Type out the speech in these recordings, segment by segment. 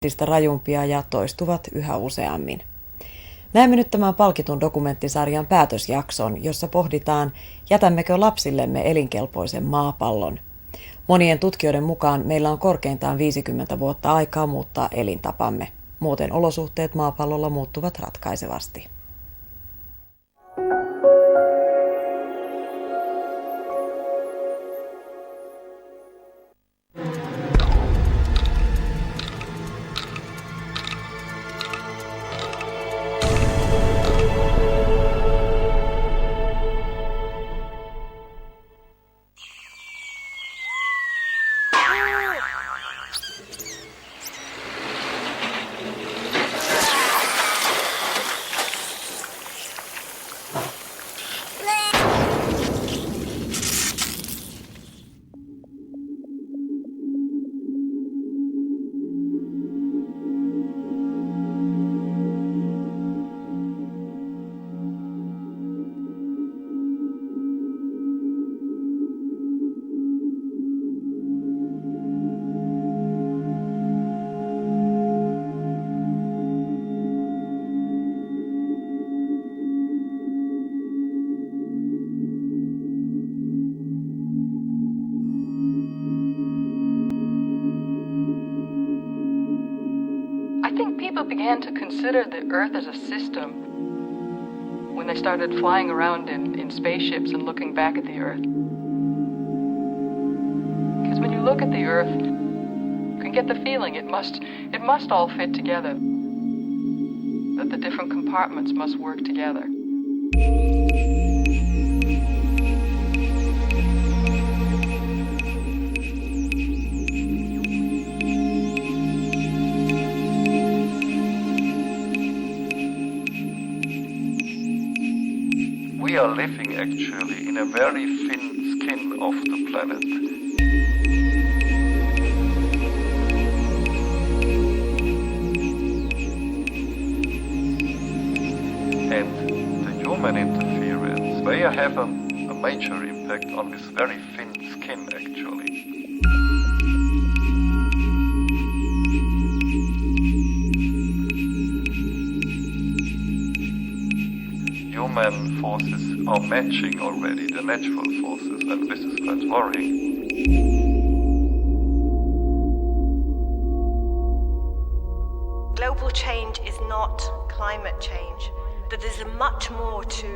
entistä rajumpia ja toistuvat yhä useammin. Näemme nyt tämän palkitun dokumenttisarjan päätösjakson, jossa pohditaan, jätämmekö lapsillemme elinkelpoisen maapallon. Monien tutkijoiden mukaan meillä on korkeintaan 50 vuotta aikaa muuttaa elintapamme. Muuten olosuhteet maapallolla muuttuvat ratkaisevasti. I think people began to consider the Earth as a system when they started flying around in spaceships and looking back at the Earth. Because when you look at the Earth, you can get the feeling it must all fit together, that the different compartments must work together. We are living actually in a very thin skin of the planet. And the human interference, they have a major impact on this very thin skin actually. Human forces are matching already the natural forces, and this is quite worrying. Global change is not climate change. That there's much more to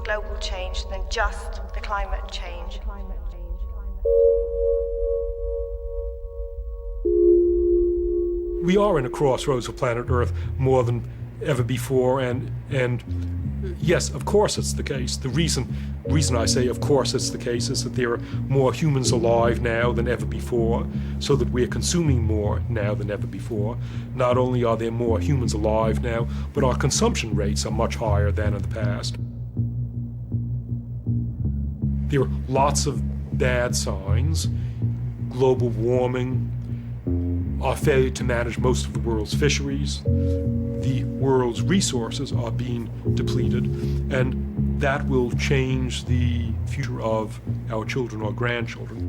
global change than just the climate change. We are in a crossroads of planet Earth more than ever before, and yes, of course it's the case. The reason I say of course it's the case is that there are more humans alive now than ever before, so that we're consuming more now than ever before. Not only are there more humans alive now, but our consumption rates are much higher than in the past. There are lots of bad signs: global warming, our failure to manage most of the world's fisheries, the world's resources are being depleted, and that will change the future of our children or grandchildren.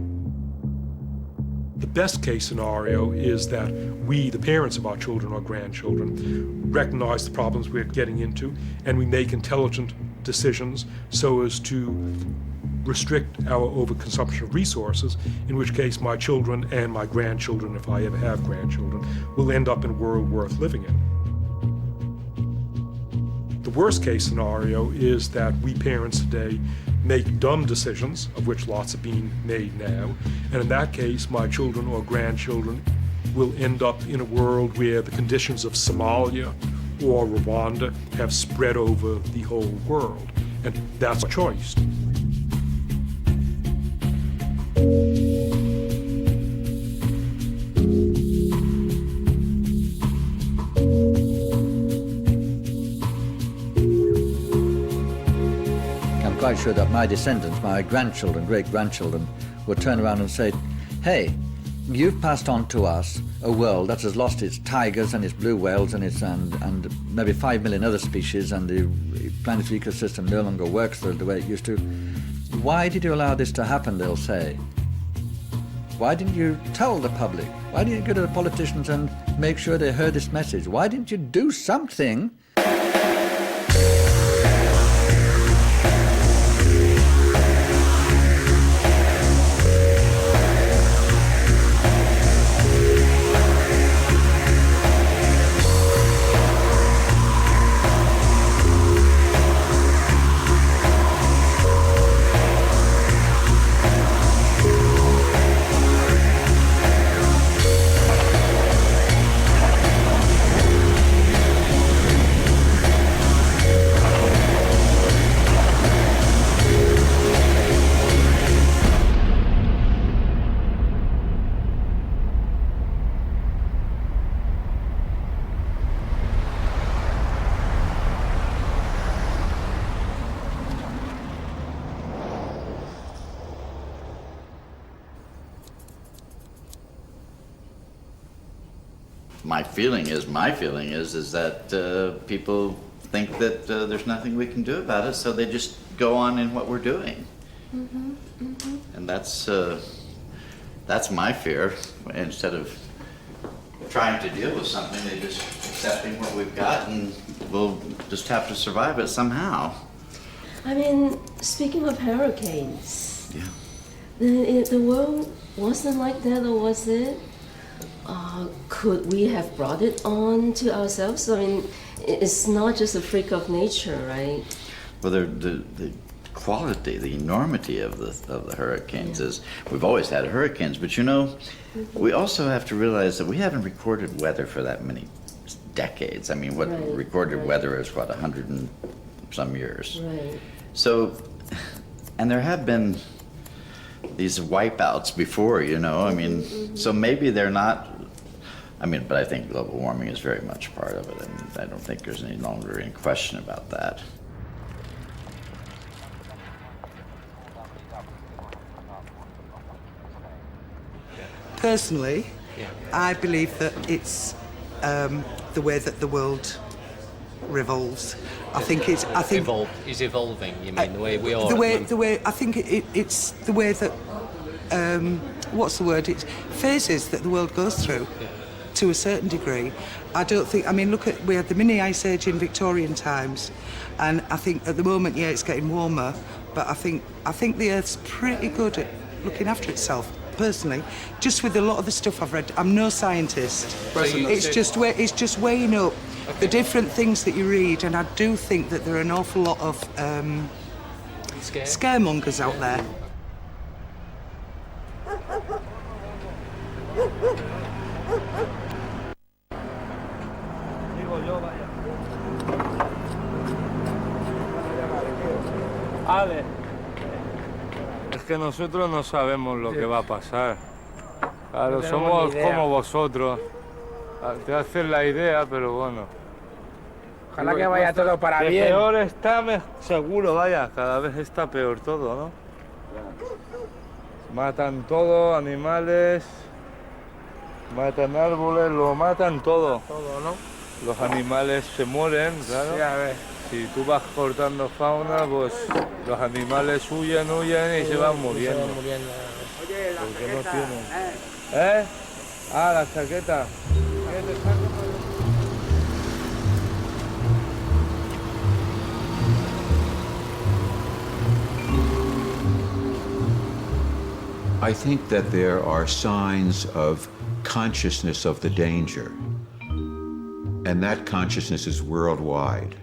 The best case scenario is that we, the parents of our children or grandchildren, recognize the problems we're getting into, and we make intelligent decisions so as to restrict our overconsumption of resources, in which case my children and my grandchildren, if I ever have grandchildren, will end up in a world worth living in. The worst case scenario is that we parents today make dumb decisions, of which lots are being made now, and in that case my children or grandchildren will end up in a world where the conditions of Somalia or Rwanda have spread over the whole world, and that's a choice. I'm quite sure that my descendants, my grandchildren, great-grandchildren, will turn around and say, hey, you've passed on to us a world that has lost its tigers and its blue whales and maybe 5 million other species, and the planet's ecosystem no longer works the way it used to. Why did you allow this to happen, they'll say. Why didn't you tell the public? Why didn't you go to the politicians and make sure they heard this message? Why didn't you do something? My feeling is that people think that there's nothing we can do about it, so they just go on in what we're doing. And that's my fear. Instead of trying to deal with something, they're just accepting what we've got, and we'll just have to survive it somehow. I mean, speaking of hurricanes, Yeah. the world wasn't like that, or was it? Could we have brought it on to ourselves? I mean, it's not just a freak of nature, right? Well, the quality, the enormity of the hurricanes is, we've always had hurricanes, but you know, we also have to realize that we haven't recorded weather for that many decades. I mean, recorded weather is, 100 and some years. Right. So, and there have been these wipeouts before, you know, I mean, so maybe they're not, I mean, but I think global warming is very much part of it, and I don't think there's any longer any question about that. Personally, I believe that it's the way that the world revolves. I think it's. I think is evolving. You mean the way we are? The way. I think it's the way that. What's the word? It's phases that the world goes through, to a certain degree. I don't think. I mean, we had the mini ice age in Victorian times, and I think at the moment, it's getting warmer. But I think the Earth's pretty good at looking after itself. Personally, just with a lot of the stuff I've read, I'm no scientist. It's just weighing up the different things that you read, and I do think that there are an awful lot of scaremongers out there. Ale. Es que nosotros no sabemos lo que va a pasar. Claro, somos como vosotros. Te haces la idea, pero bueno. Ojalá que vaya todo para bien. Peor está, seguro, vaya, cada vez está peor todo, ¿no? Matan todo, animales, matan árboles, lo matan todo. Todo, ¿no? Los animales se mueren, claro. Sí, a ver. Si tú vas cortando fauna, pues los animales huyen y se van muriendo. Oye, la porque chaqueta, no tienen. ¿Eh? Ah, la chaqueta. I think that there are signs of consciousness of the danger, and that consciousness is worldwide.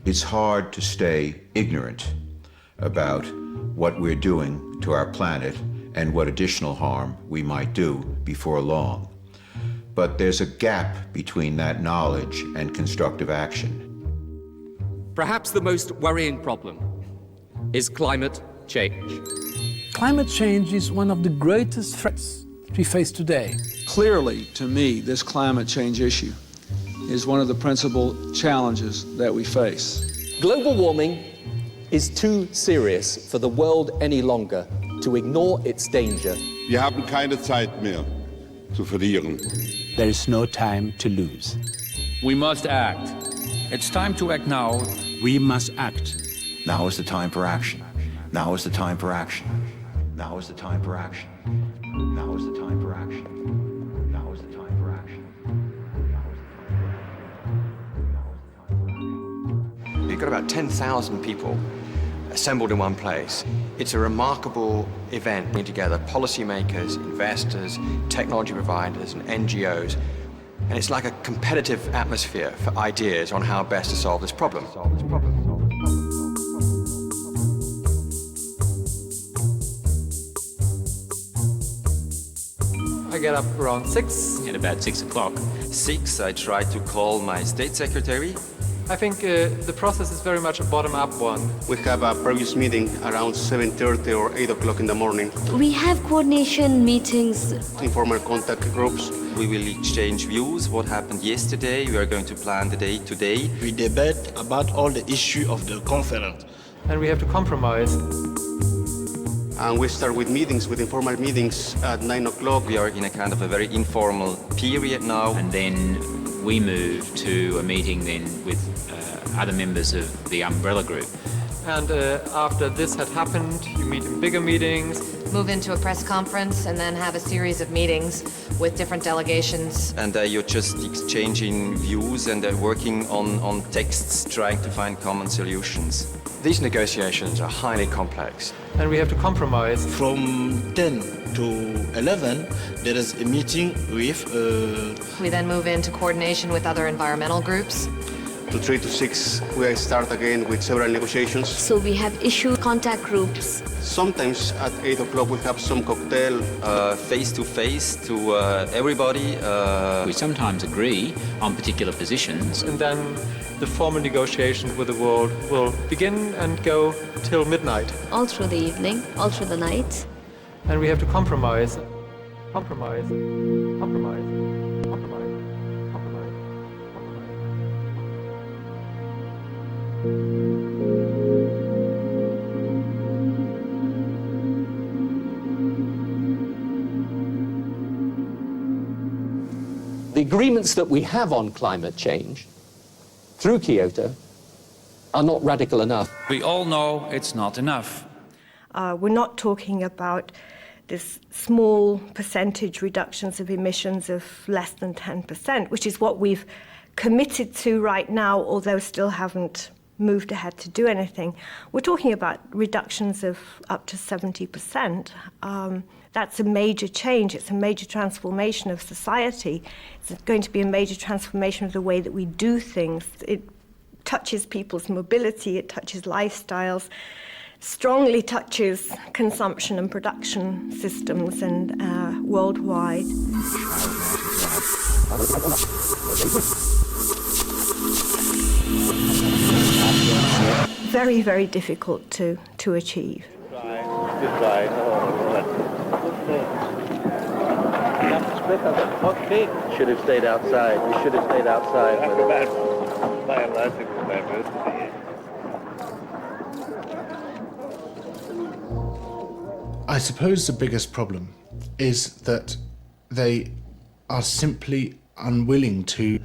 It's hard to stay ignorant about what we're doing to our planet and what additional harm we might do before long. But there's a gap between that knowledge and constructive action. Perhaps the most worrying problem is climate change. Climate change is one of the greatest threats we face today. Clearly, to me, this climate change issue is one of the principal challenges that we face. Global warming is too serious for the world any longer to ignore its danger. Wir haben keine Zeit mehr zu verlieren. There is no time to lose. We must act. It's time to act now. We must act. Now is the time for action. Now is the time for action. Now is the time for action. Now is the time for action. Now is the time for action. You've got about 10,000 people assembled in one place. It's a remarkable event, bringing together policymakers, investors, technology providers, and NGOs. And it's like a competitive atmosphere for ideas on how best to solve this problem. I get up around 6. At about 6 o'clock. 6, I try to call my state secretary. I think the process is very much a bottom-up one. We have a previous meeting around 7:30 or 8 o'clock in the morning. We have coordination meetings. Informal contact groups. We will exchange views, what happened yesterday. We are going to plan the day today. We debate about all the issue of the conference. And we have to compromise. And we start with meetings, with informal meetings at 9 o'clock. We are in a kind of a very informal period now. And then we move to a meeting then with other members of the umbrella group. And after this had happened, you meet in bigger meetings. Move into a press conference and then have a series of meetings with different delegations. And you're just exchanging views and working on texts, trying to find common solutions. These negotiations are highly complex. And we have to compromise. From 10 to 11, there is a meeting with... We then move into coordination with other environmental groups. To 3 to 6, we start again with several negotiations. So we have issue contact groups. Sometimes at 8 o'clock we have some cocktail. Face-to-face to everybody. We sometimes agree on particular positions. And then the formal negotiations with the world will begin and go till midnight. All through the evening, all through the night. And we have to compromise. Compromise. Compromise. Compromise. Compromise. The agreements that we have on climate change through Kyoto are not radical enough. We all know it's not enough. We're not talking about this small percentage reductions of emissions of less than 10%, which is what we've committed to right now, although still haven't moved ahead to do anything. We're talking about reductions of up to 70%. That's a major change. It's a major transformation of society. It's going to be a major transformation of the way that we do things. It touches people's mobility, it touches lifestyles, strongly touches consumption and production systems and worldwide. Very, very difficult to achieve. Should have stayed outside. We should have stayed outside. I suppose the biggest problem is that they are simply unwilling to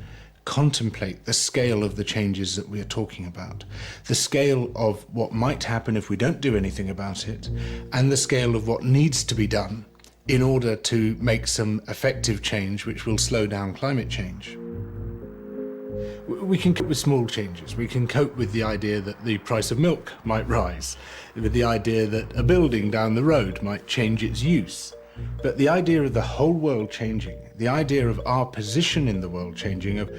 contemplate the scale of the changes that we are talking about, the scale of what might happen if we don't do anything about it, and the scale of what needs to be done in order to make some effective change which will slow down climate change. We can cope with small changes. We can cope with the idea that the price of milk might rise, with the idea that a building down the road might change its use. But the idea of the whole world changing, the idea of our position in the world changing, of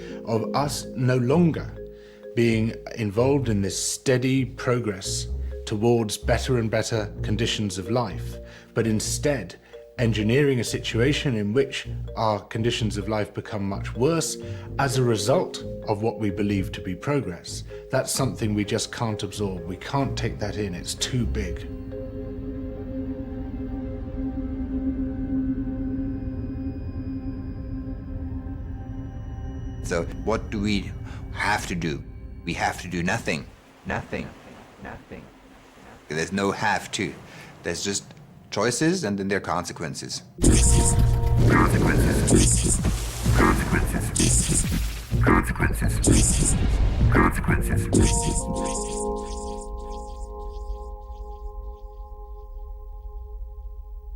us no longer being involved in this steady progress towards better and better conditions of life, but instead engineering a situation in which our conditions of life become much worse as a result of what we believe to be progress. That's something we just can't absorb. We can't take that in. It's too big. So what do we have to do? We have to do nothing. Nothing. Nothing. There's no have to. There's just choices and then there are consequences. Consequences. Consequences. Consequences. Consequences.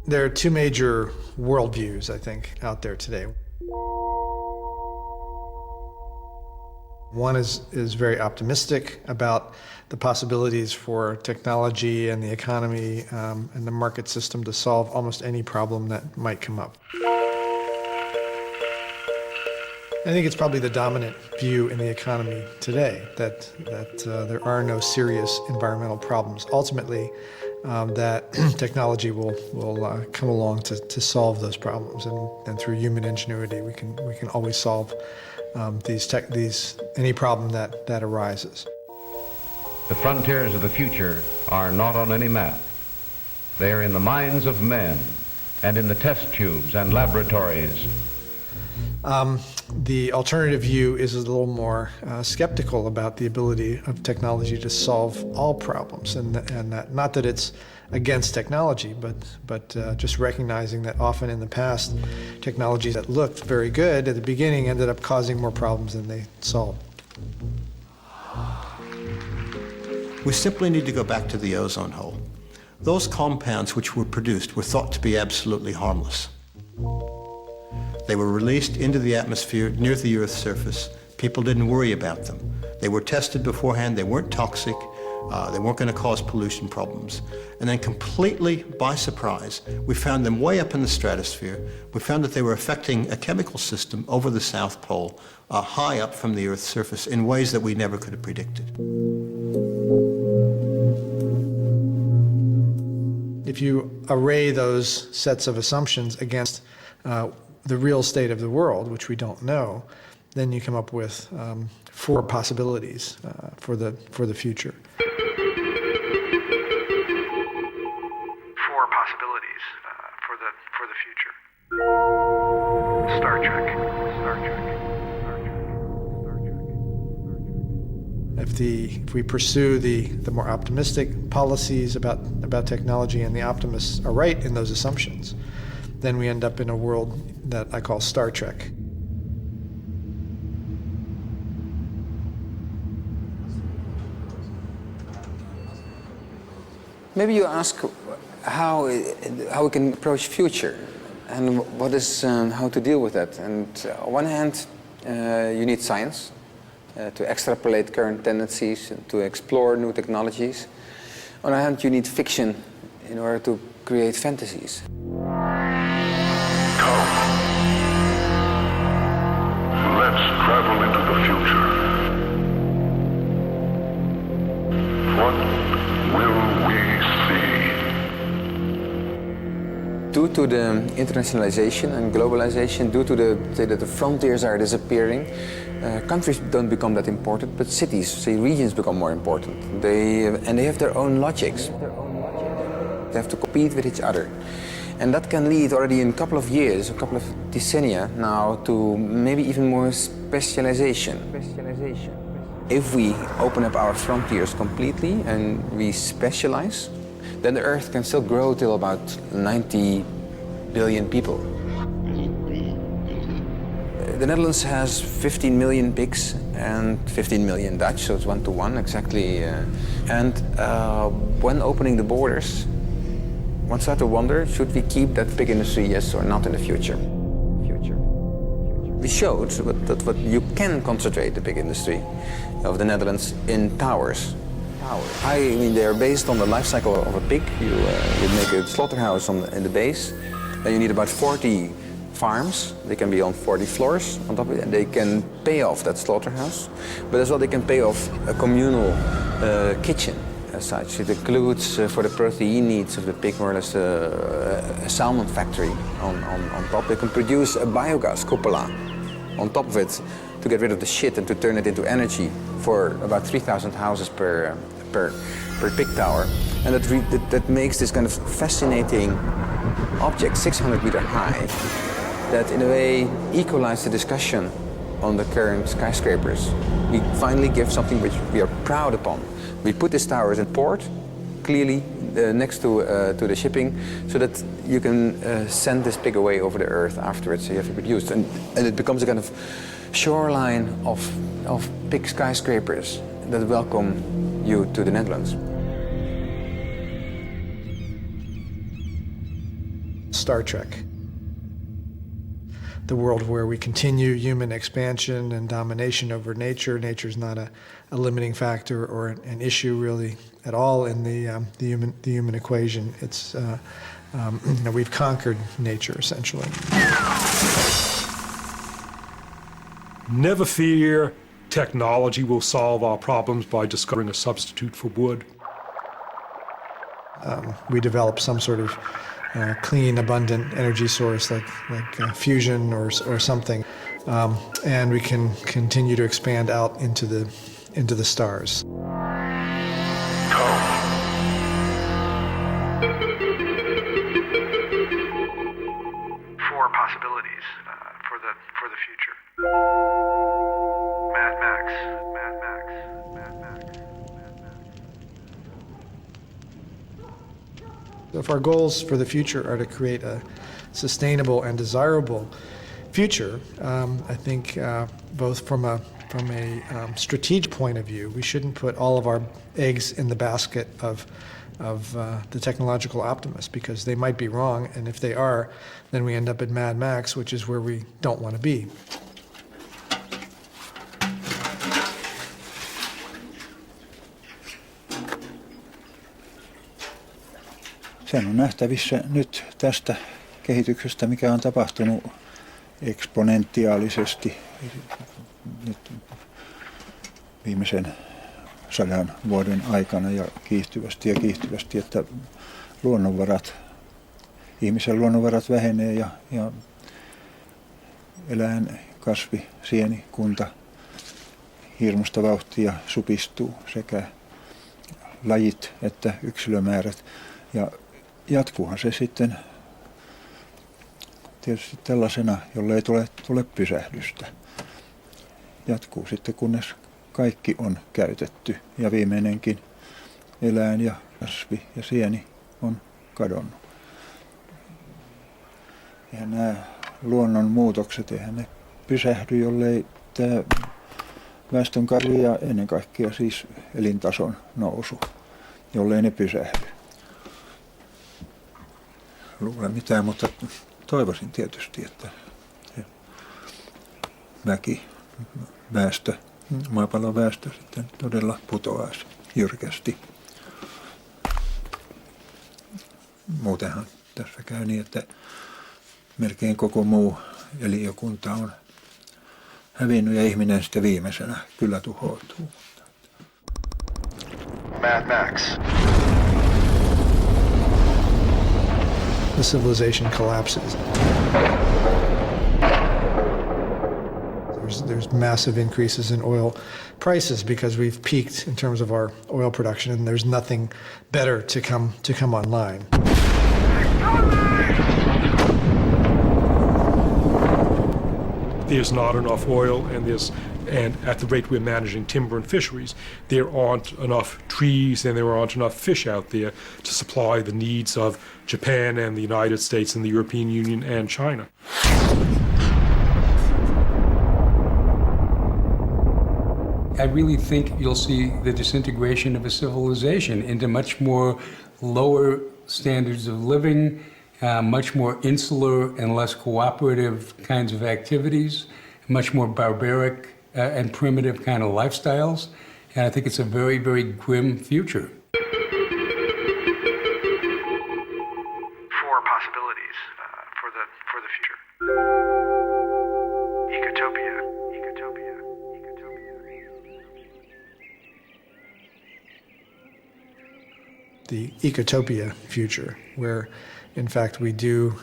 There are two major worldviews, I think, out there today. One is very optimistic about the possibilities for technology and the economy and the market system to solve almost any problem that might come up. I think it's probably the dominant view in the economy today that there are no serious environmental problems. Ultimately, that technology will come along to solve those problems, and through human ingenuity, we can always solve any problem that arises. The frontiers of the future are not on any map. They are in the minds of men and in the test tubes and laboratories. The alternative view is a little more skeptical about the ability of technology to solve all problems, and that, not that it's against technology, but just recognizing that often in the past, technologies that looked very good at the beginning ended up causing more problems than they solved. We simply need to go back to the ozone hole. Those compounds which were produced were thought to be absolutely harmless. They were released into the atmosphere near the Earth's surface. People didn't worry about them. They were tested beforehand. They weren't toxic. They weren't going to cause pollution problems. And then completely by surprise, we found them way up in the stratosphere. We found that they were affecting a chemical system over the South Pole, high up from the Earth's surface, in ways that we never could have predicted. If you array those sets of assumptions against the real state of the world, which we don't know, then you come up with 4 possibilities for the future. 4 possibilities for the future. Star Trek. If we pursue the more optimistic policies about technology, and the optimists are right in those assumptions, then we end up in a world that I call Star Trek. Maybe you ask how we can approach future and what is how to deal with that. And on one hand, you need science to extrapolate current tendencies and to explore new technologies. On the other hand, you need fiction in order to create fantasies. Let's travel into the future. What will we see? Due to the internationalization and globalization, due to the frontiers are disappearing, countries don't become that important, but cities, regions become more important. They have their own logics. They have to compete with each other. And that can lead already in a couple of years, a couple of decennia now, to maybe even more specialization. If we open up our frontiers completely and we specialize, then the Earth can still grow till about 90 billion people. The Netherlands has 15 million pigs and 15 million Dutch, so it's 1 to 1 exactly. And when opening the borders, one starts to wonder, should we keep that pig industry, yes or not, in the future? We showed that you can concentrate the pig industry of the Netherlands in towers. I mean, they are based on the life cycle of a pig. You make a slaughterhouse in the base, and you need about 40 farms. They can be on 40 floors on top of it, and they can pay off that slaughterhouse. But as well, they can pay off a communal kitchen. As such, it includes for the protein needs of the pig more or less a salmon factory on top. They can produce a biogas cupola on top of it to get rid of the shit and to turn it into energy for about 3,000 houses per pig tower. And that makes this kind of fascinating object, 600 meter high, that in a way equalized the discussion on the current skyscrapers. We finally give something which we are proud upon. We put these towers in port, clearly next to the shipping, so that you can send this pig away over the earth afterwards, so you have to produce. And it becomes a kind of shoreline of big skyscrapers that welcome you to the Netherlands. Star Trek. The world where we continue human expansion and domination over nature. Nature's not a limiting factor or an issue really at all in the human equation. It's we've conquered nature essentially. Never fear, technology will solve our problems by discovering a substitute for wood. We develop some sort of clean, abundant energy source like fusion or something, and we can continue to expand out into the stars. Four possibilities for the future. Mad Max. If our goals for the future are to create a sustainable and desirable future, I think both from a strategic point of view, we shouldn't put all of our eggs in the basket of the technological optimists, because they might be wrong, and if they are, then we end up at Mad Max, which is where we don't want to be. Sen on nähtävissä nyt tästä kehityksestä, mikä on tapahtunut eksponentiaalisesti nyt viimeisen 100 vuoden aikana ja kiihtyvästi, että ihmisen luonnonvarat vähenee ja eläin, kasvi, sieni, kunta hirmuista vauhtia supistuu, sekä lajit että yksilömäärät. Ja jatkuuhan se sitten tietysti tällaisena, jollei tule pysähdystä. Jatkuu sitten, kunnes kaikki on käytetty ja viimeinenkin eläin ja kasvi ja sieni on kadonnut. Ja nämä luonnon muutokset, eihän ne pysähdy, jollei tämä väestönkasvu ja ennen kaikkea siis elintason nousu, jollei ne pysähdy. Luule mitään, mutta toivoisin tietysti, että maapallon väestö sitten todella putoaisi jyrkästi. Muutenhan tässä käy niin, että melkein koko muu eliökunta on hävinnyt ja ihminen sitten viimeisenä kyllä tuhoutuu. Mad Max. The civilization collapses. There's massive increases in oil prices because we've peaked in terms of our oil production, and there's nothing better to come online. There's not enough oil, and at the rate we're managing timber and fisheries, there aren't enough trees and there aren't enough fish out there to supply the needs of Japan and the United States and the European Union and China. I really think you'll see the disintegration of a civilization into much more lower standards of living, much more insular and less cooperative kinds of activities, much more barbaric and primitive kind of lifestyles. And I think it's a very, very grim future. Four possibilities for the future. Ecotopia. The ecotopia future, where in fact we do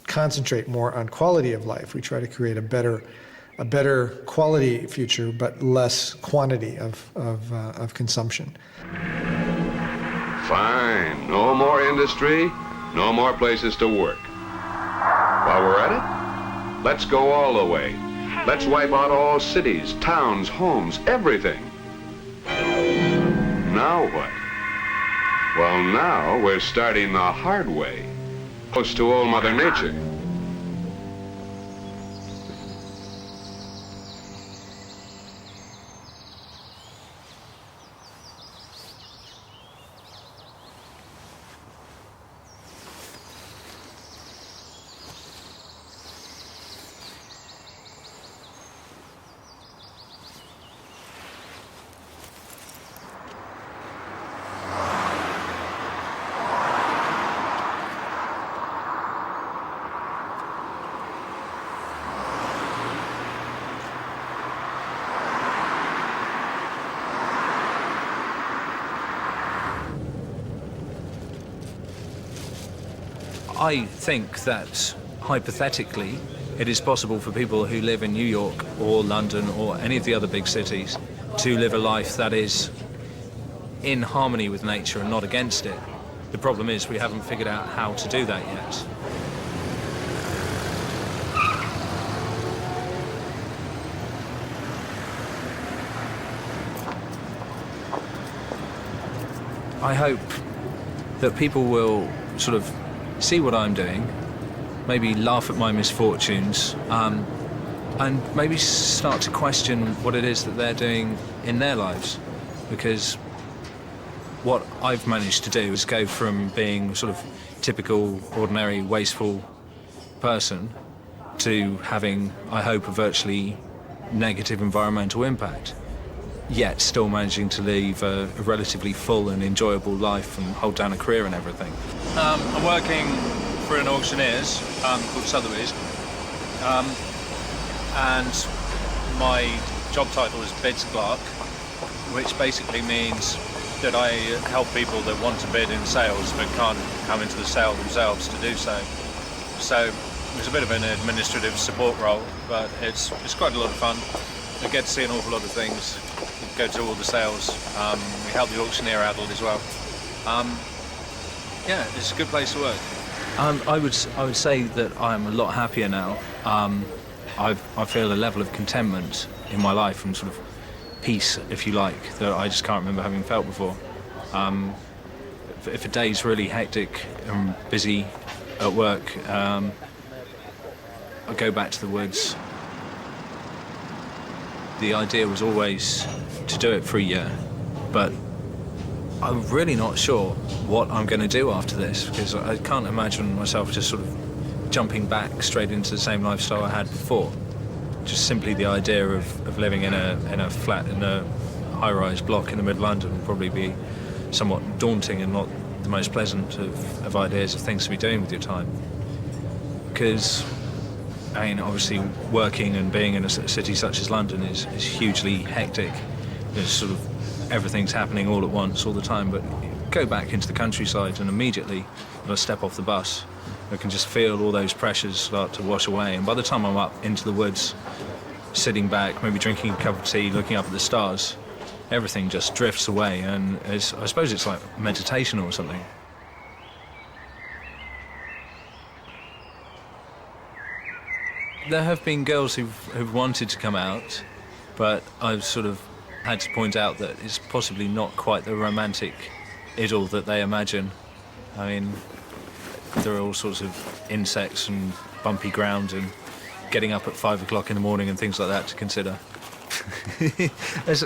concentrate more on quality of life. We try to create a better quality future, but less quantity of consumption. Fine. No more industry, no more places to work. While we're at it, let's go all the way. Let's wipe out all cities, towns, homes, everything. Now what? Well, now we're starting the hard way, close to old Mother Nature. I think that, hypothetically, it is possible for people who live in New York or London or any of the other big cities to live a life that is in harmony with nature and not against it. The problem is we haven't figured out how to do that yet. I hope that people will sort of see what I'm doing, maybe laugh at my misfortunes, and maybe start to question what it is that they're doing in their lives. Because what I've managed to do is go from being sort of typical, ordinary, wasteful person to having, I hope, a virtually negative environmental impact, yet still managing to live a relatively full and enjoyable life and hold down a career and everything. I'm working for an auctioneers called Sotheby's, and my job title is bids clerk, which basically means that I help people that want to bid in sales but can't come into the sale themselves to do so. So it's a bit of an administrative support role, but it's quite a lot of fun. I get to see an awful lot of things, go to all the sales, we help the auctioneer out as well. Yeah, it's a good place to work. I would say that I'm a lot happier now. I feel a level of contentment in my life and sort of peace, if you like, that I just can't remember having felt before. If a day's really hectic and busy at work, I go back to the woods. The idea was always to do it for a year, but I'm really not sure what I'm going to do after this, because I can't imagine myself just sort of jumping back straight into the same lifestyle I had before. Just simply the idea of living in a flat in a high-rise block in the middle of London would probably be somewhat daunting and not the most pleasant of ideas of things to be doing with your time. Because, I mean, obviously working and being in a city such as London is hugely hectic. There's sort of everything's happening all at once, all the time, but go back into the countryside and immediately when I step off the bus, I can just feel all those pressures start to wash away, and by the time I'm up into the woods, sitting back, maybe drinking a cup of tea, looking up at the stars, everything just drifts away, and I suppose it's like meditation or something. There have been girls who've wanted to come out, but I've sort of had to point out that it's possibly not quite the romantic idyll that they imagine. I mean, there are all sorts of insects and bumpy ground and getting up at 5 o'clock in the morning and things like that to consider. It's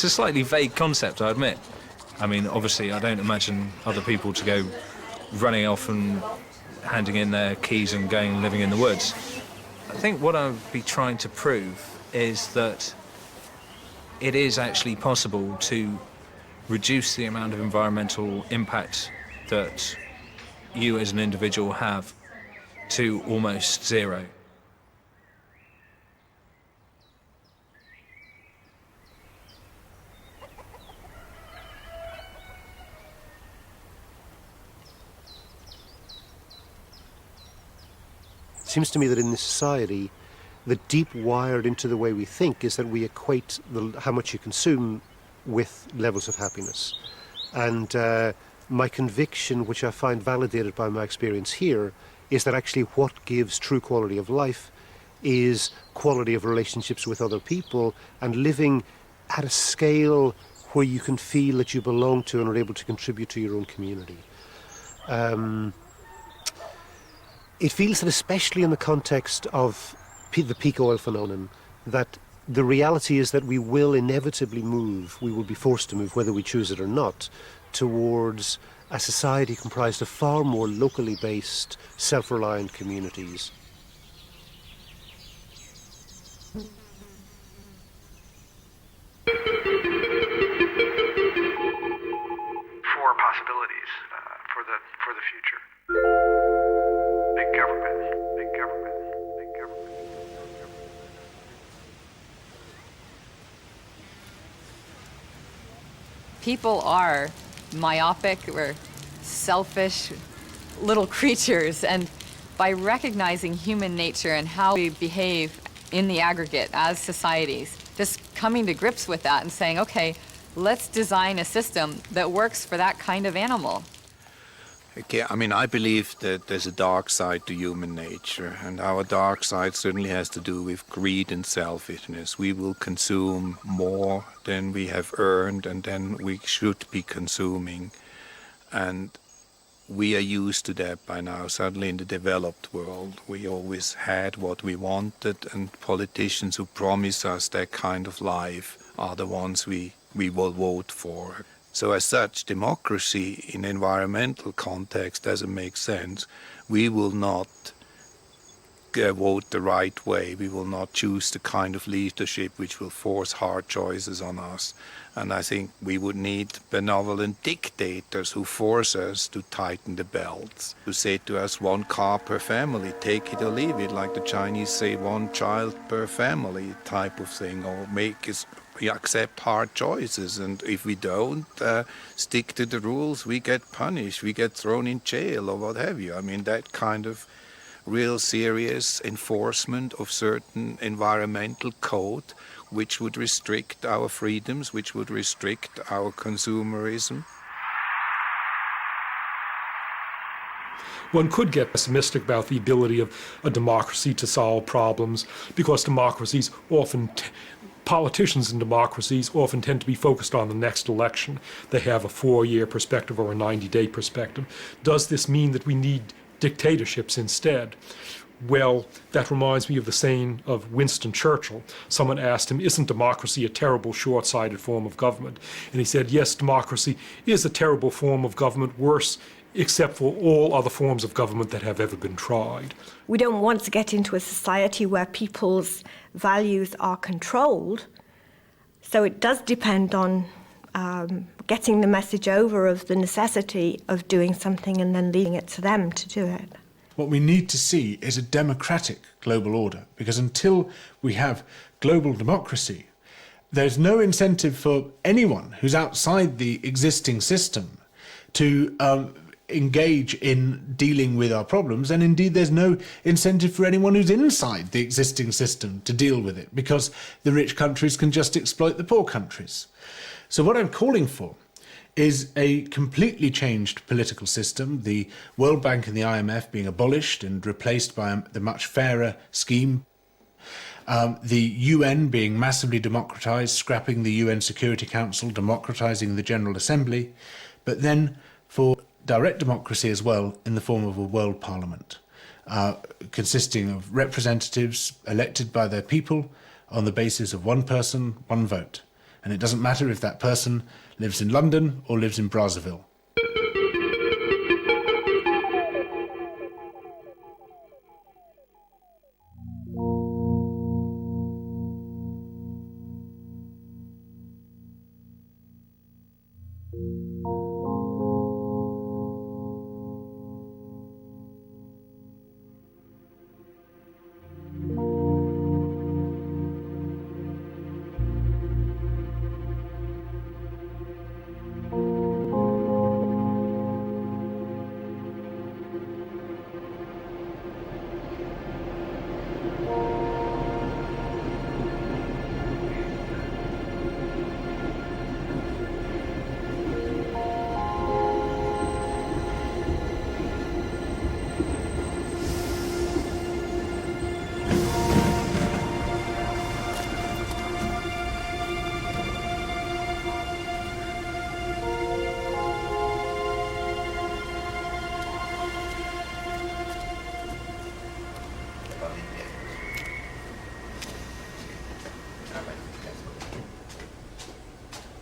a slightly vague concept, I admit. I mean, obviously, I don't imagine other people to go running off and handing in their keys and going and living in the woods. I think what I would be trying to prove is that it is actually possible to reduce the amount of environmental impact that you as an individual have to almost zero. It seems to me that in this society, the deep wired into the way we think is that we equate how much you consume with levels of happiness. And my conviction, which I find validated by my experience here, is that actually what gives true quality of life is quality of relationships with other people and living at a scale where you can feel that you belong to and are able to contribute to your own community. It feels that, especially in the context of the peak oil phenomenon, that the reality is that we will inevitably move, we will be forced to move, whether we choose it or not, towards a society comprised of far more locally based, self-reliant communities. Four possibilities for the future. Big government, big government, big government. People are myopic, we're selfish, little creatures, and by recognizing human nature and how we behave in the aggregate as societies, just coming to grips with that and saying, okay, let's design a system that works for that kind of animal. Okay, I mean, I believe that there's a dark side to human nature, and our dark side certainly has to do with greed and selfishness. We will consume more than we have earned and than we should be consuming. And we are used to that by now. Certainly in the developed world, we always had what we wanted, and politicians who promise us that kind of life are the ones we will vote for. So as such, democracy in environmental context doesn't make sense. We will not vote the right way. We will not choose the kind of leadership which will force hard choices on us. And I think we would need benevolent dictators who force us to tighten the belts, who say to us 1 car per family, take it or leave it, like the Chinese say 1 child per family type of thing, or make us we accept hard choices, and if we don't stick to the rules, we get punished, we get thrown in jail or what have you. I mean, that kind of real serious enforcement of certain environmental code which would restrict our freedoms, which would restrict our consumerism. One could get pessimistic about the ability of a democracy to solve problems, because democracies often politicians in democracies often tend to be focused on the next election. They have a 4-year perspective or a 90-day perspective. Does this mean that we need dictatorships instead? Well, that reminds me of the saying of Winston Churchill. Someone asked him, isn't democracy a terrible short-sighted form of government? And he said, yes, democracy is a terrible form of government, worse except for all other forms of government that have ever been tried. We don't want to get into a society where people's values are controlled. So it does depend on getting the message over of the necessity of doing something and then leaving it to them to do it. What we need to see is a democratic global order, because until we have global democracy, there's no incentive for anyone who's outside the existing system to engage in dealing with our problems, and indeed there's no incentive for anyone who's inside the existing system to deal with it, because the rich countries can just exploit the poor countries. So what I'm calling for is a completely changed political system, the World Bank and the IMF being abolished and replaced by the much fairer scheme, the UN being massively democratized, scrapping the UN Security Council, democratizing the General Assembly, but then for direct democracy as well in the form of a world parliament, consisting of representatives elected by their people on the basis of 1 person, 1 vote. And it doesn't matter if that person lives in London or lives in Brazzaville.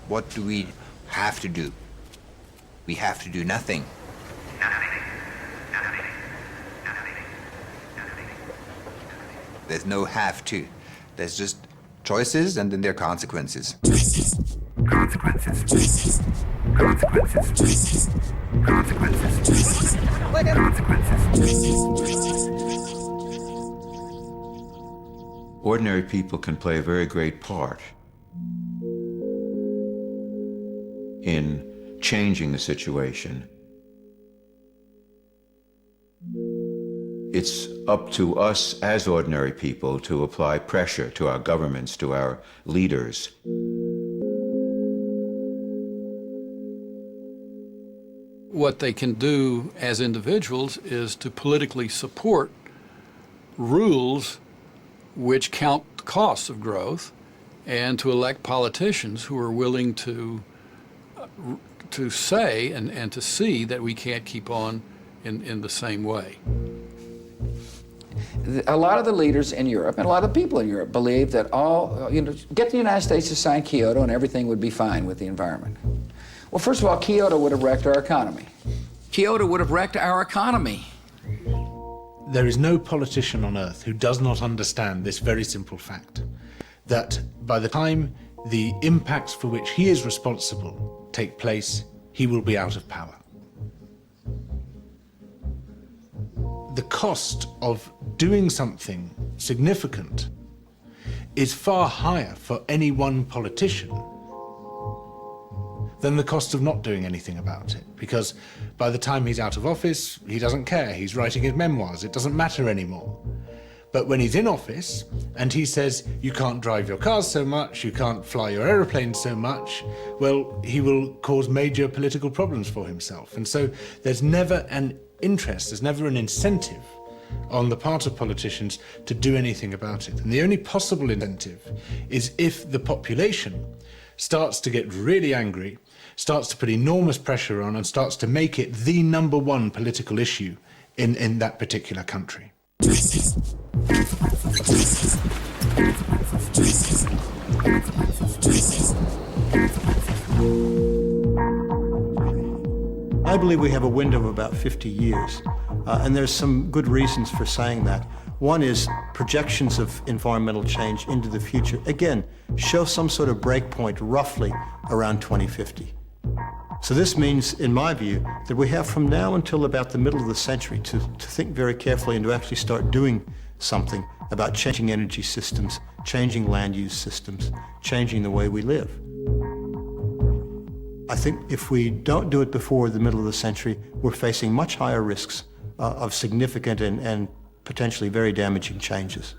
What do we have to do? We have to do nothing. There's no have to. There's just choices and then there are consequences. Consequences. Consequences. Consequences. Ordinary people can play a very great part in changing the situation. It's up to us as ordinary people to apply pressure to our governments, to our leaders. What they can do as individuals is to politically support rules which count the costs of growth, and to elect politicians who are willing to say and to see that we can't keep on in the same way. A lot of the leaders in Europe and a lot of people in Europe believe that get the United States to sign Kyoto and everything would be fine with the environment. Well, first of all, Kyoto would have wrecked our economy. Kyoto would have wrecked our economy. There is no politician on earth who does not understand this very simple fact, that by the time the impacts for which he is responsible take place, he will be out of power. The cost of doing something significant is far higher for any one politician than the cost of not doing anything about it. Because by the time he's out of office, he doesn't care. He's writing his memoirs. It doesn't matter anymore. But when he's in office and he says, you can't drive your cars so much, you can't fly your aeroplanes so much, well, he will cause major political problems for himself. And so there's never an interest, there's never an incentive on the part of politicians to do anything about it. And the only possible incentive is if the population starts to get really angry, starts to put enormous pressure on, and starts to make it the #1 political issue in that particular country. I believe we have a window of about 50 years, and there's some good reasons for saying that. One is projections of environmental change into the future, again, show some sort of breakpoint roughly around 2050. So this means, in my view, that we have from now until about the middle of the century to think very carefully and to actually start doing something about changing energy systems, changing land use systems, changing the way we live. I think if we don't do it before the middle of the century, we're facing much higher risks of significant and potentially very damaging changes.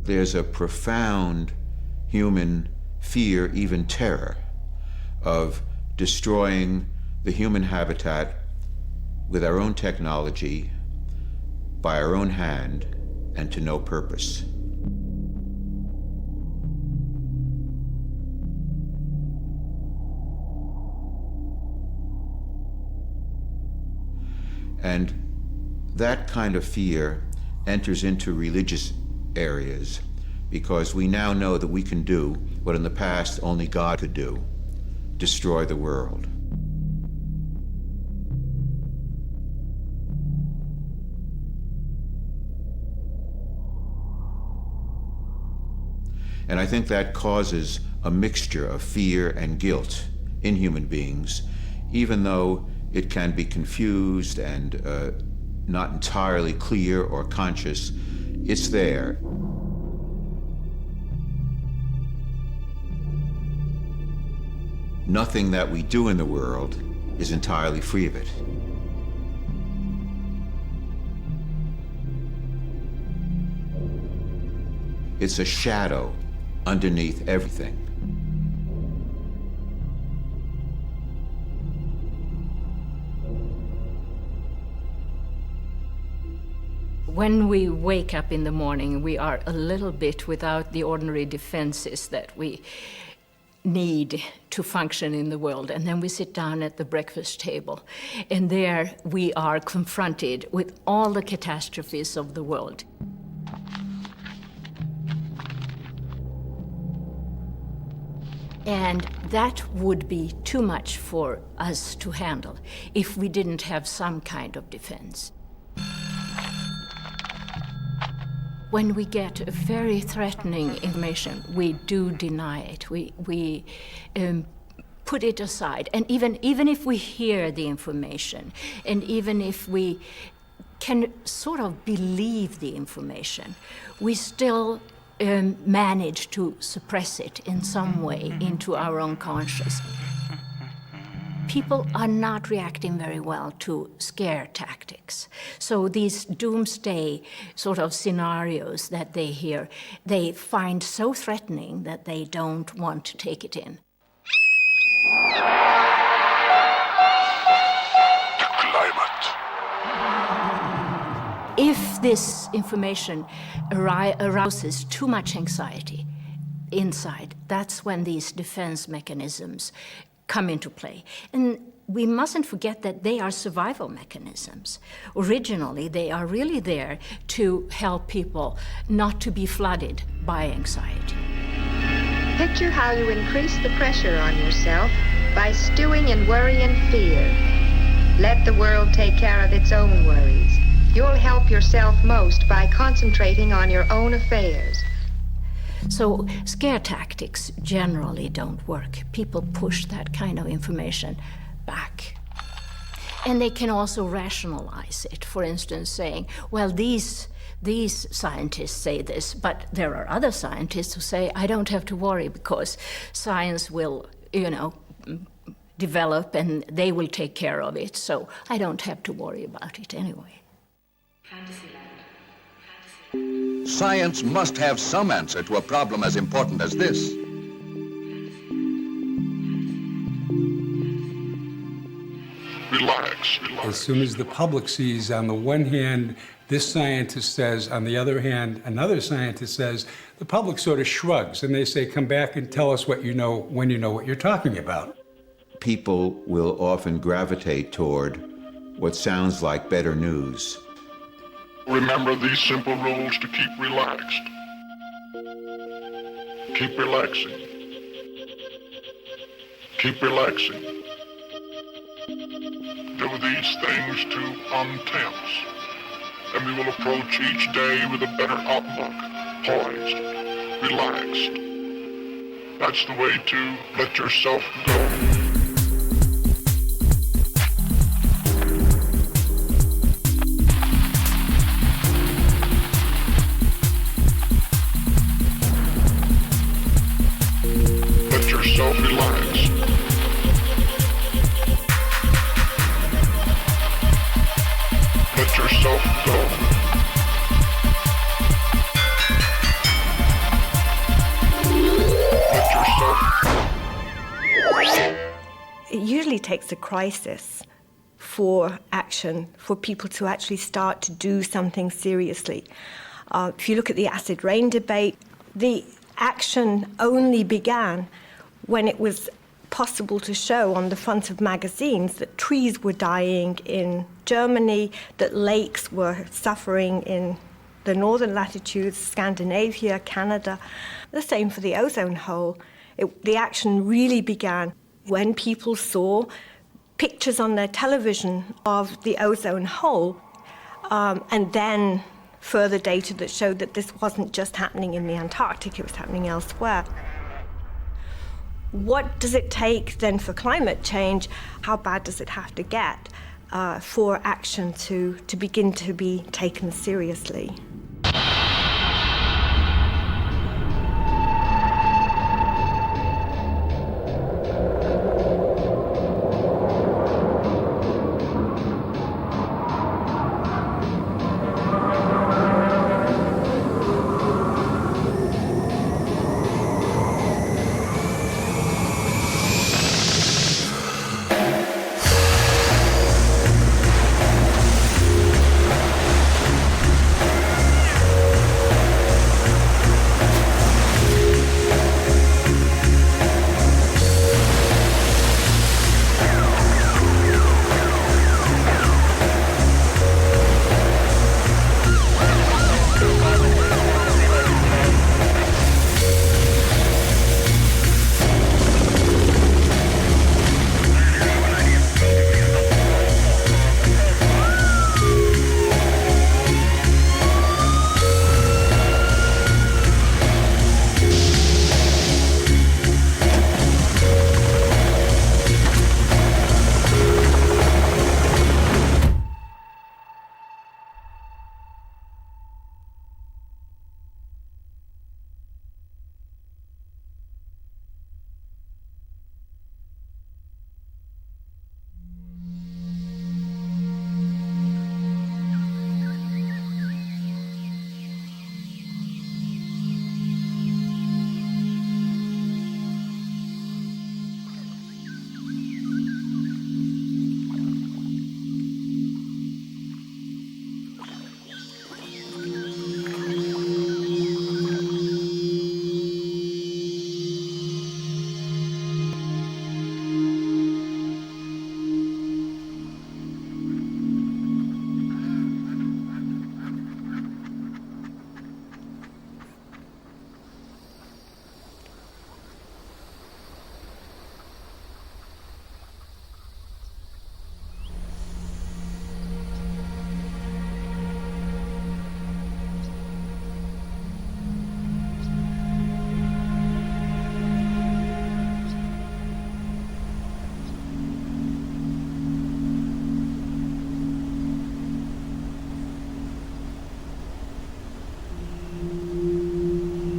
There's a profound human fear, even terror, of destroying the human habitat with our own technology, by our own hand, and to no purpose. And that kind of fear enters into religious areas, because we now know that we can do what in the past only God could do: destroy the world. And I think that causes a mixture of fear and guilt in human beings, even though it can be confused and not entirely clear or conscious. It's there. Nothing that we do in the world is entirely free of it. It's a shadow underneath everything. When we wake up in the morning, we are a little bit without the ordinary defenses that we need to function in the world. And then we sit down at the breakfast table, and there we are confronted with all the catastrophes of the world. And that would be too much for us to handle if we didn't have some kind of defense. When we get very threatening information, we do deny it. We put it aside. And even if we hear the information, and even if we can sort of believe the information, we still manage to suppress it in some way into our own consciousness. People are not reacting very well to scare tactics. So these doomsday sort of scenarios that they hear, they find so threatening that they don't want to take it in. If this information arouses too much anxiety inside, that's when these defense mechanisms come into play. And we mustn't forget that they are survival mechanisms. Originally, they are really there to help people not to be flooded by anxiety. Picture how you increase the pressure on yourself by stewing in worry and fear. Let the world take care of its own worries. You'll help yourself most by concentrating on your own affairs. So scare tactics generally don't work. People push that kind of information back. And they can also rationalize it. For instance, saying, well, these scientists say this, but there are other scientists who say, I don't have to worry because science will, develop and they will take care of it, so I don't have to worry about it anyway. Science must have some answer to a problem as important as this. Relax. As soon as the public sees, on the one hand, this scientist says, on the other hand, another scientist says, the public sort of shrugs and they say, come back and tell us what you know when you know what you're talking about. People will often gravitate toward what sounds like better news. Remember these simple rules to keep relaxed. Keep relaxing. Keep relaxing. Do these things to untense, and we will approach each day with a better outlook, poised, relaxed. That's the way to let yourself go. Self-relax. Let yourself go. Let yourself. It usually takes a crisis for action, for people to actually start to do something seriously. If you look at the acid rain debate, the action only began when it was possible to show on the front of magazines that trees were dying in Germany, that lakes were suffering in the northern latitudes, Scandinavia, Canada. The same for the ozone hole. The action really began when people saw pictures on their television of the ozone hole, and then further data that showed that this wasn't just happening in the Antarctic, it was happening elsewhere. What does it take then for climate change? How bad does it have to get for action to begin to be taken seriously?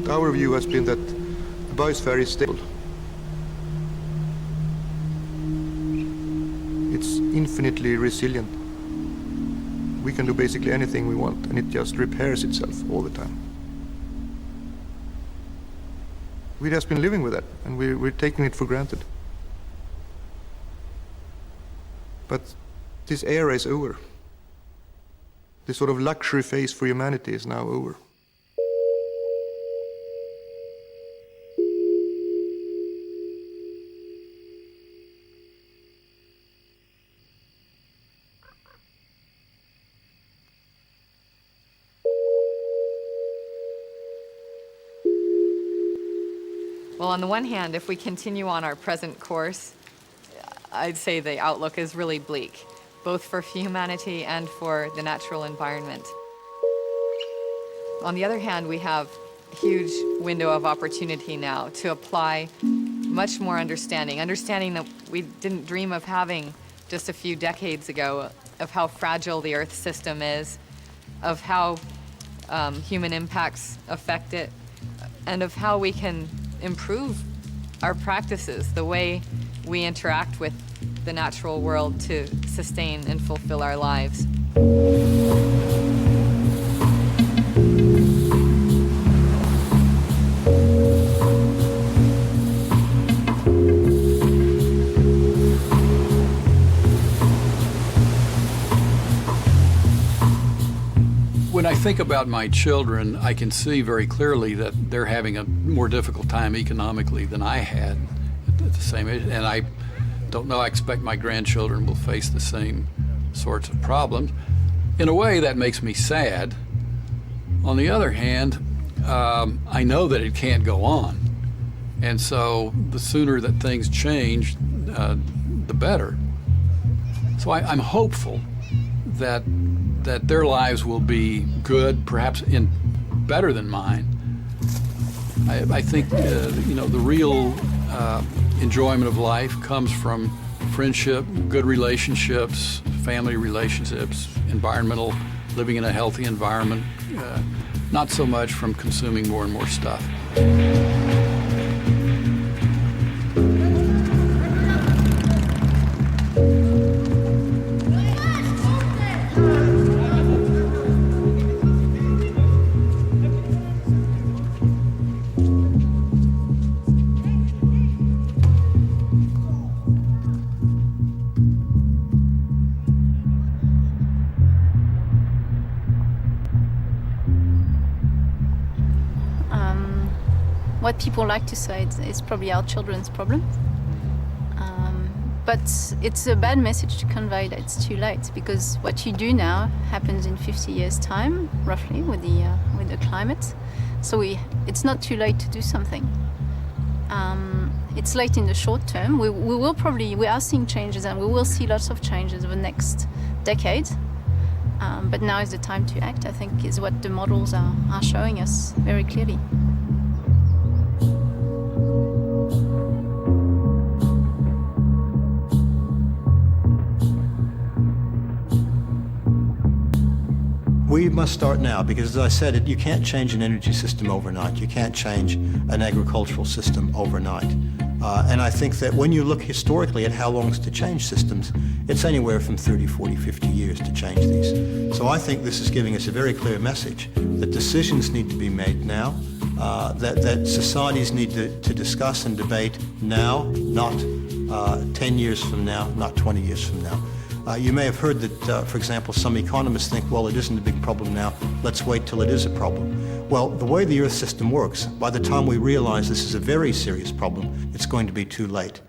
our view has been that the biosphere is stable. It's infinitely resilient. We can do basically anything we want, and it just repairs itself all the time. We've just been living with that, and we're taking it for granted. But this era is over. This sort of luxury phase for humanity is now over. Well, on the one hand, if we continue on our present course, I'd say the outlook is really bleak, both for humanity and for the natural environment. On the other hand, we have a huge window of opportunity now to apply much more understanding that we didn't dream of having just a few decades ago, of how fragile the Earth system is, of how human impacts affect it, and of how we can improve our practices, the way we interact with the natural world to sustain and fulfill our lives. When I think about my children, I can see very clearly that they're having a more difficult time economically than I had at the same age. And I don't know, I expect my grandchildren will face the same sorts of problems. In a way, that makes me sad. On the other hand, I know that it can't go on. And so the sooner that things change, the better. So I'm hopeful that their lives will be good, perhaps better than mine. I think the real enjoyment of life comes from friendship, good relationships, family relationships, environmental, living in a healthy environment, not so much from consuming more and more stuff. What people like to say is probably our children's problem. But it's a bad message to convey that it's too late, because what you do now happens in 50 years' time, roughly, with the climate. So it's not too late to do something. It's late in the short term. We are seeing changes, and we will see lots of changes over the next decade. But now is the time to act, I think, is what the models are showing us very clearly. We must start now, because as I said, you can't change an energy system overnight. You can't change an agricultural system overnight. And I think that when you look historically at how long it's to change systems, it's anywhere from 30, 40, 50 years to change these. So I think this is giving us a very clear message that decisions need to be made now, that societies need to discuss and debate now, not 10 years from now, not 20 years from now. You may have heard that, for example, some economists think, well, it isn't a big problem now, let's wait till it is a problem. Well, the way the Earth system works, by the time we realize this is a very serious problem, it's going to be too late.